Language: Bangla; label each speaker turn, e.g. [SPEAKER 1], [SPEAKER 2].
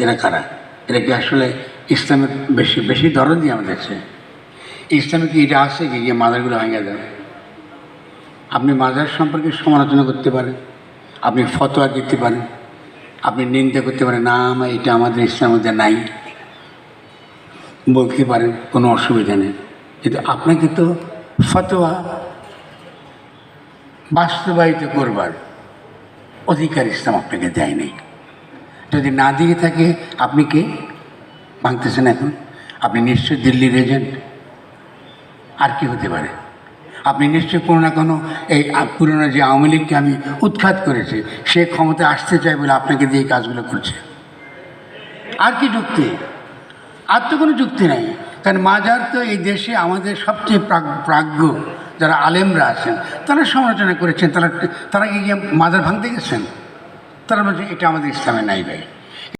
[SPEAKER 1] এরা কারা? এরা কি আসলে ইসলামের বেশি বেশি দরদি আমাদের চেয়ে? ইসলামে কি এটা আছে কি গিয়ে মাজারগুলো ভেঙে দেয়? আপনি মাজার সম্পর্কে সমালোচনা করতে পারেন, আপনি ফতোয়া দিতে পারেন, আপনি নিন্দা করতে পারেন, না এটা আমাদের ইসলামের মধ্যে নাই, বলতে পারেন, কোনো অসুবিধা নেই। কিন্তু আপনাকে তো ফতোয়া বাস্তবায়িত করবার অধিকার ইসলাম আপনাকে দেয় নাই। যদি না দিয়ে থাকে আপনি কে ভাঙতেছেন এখন? আপনি নিশ্চয়ই দিল্লির এজেন্ট, আর কি হতে পারে? আপনি নিশ্চয়ই কোনো না কোনো এই পুরনো যে আওয়ামী লীগকে আমি উৎখাত করেছি, সে ক্ষমতা আসতে চায় বলে আপনাকে দিয়ে এই কাজগুলো করছে। আর কি যুক্তি? আর তো কোনো যুক্তি নাই। কারণ মাজার তো এই দেশে আমাদের সবচেয়ে প্রাজ্ঞ যারা আলেমরা আছেন তারা সমালোচনা করেছেন। তারা কি গিয়ে মাজার ভাঙতে গেছেন? তারা বলছে এটা আমাদের ইসলামে নাই ভাই।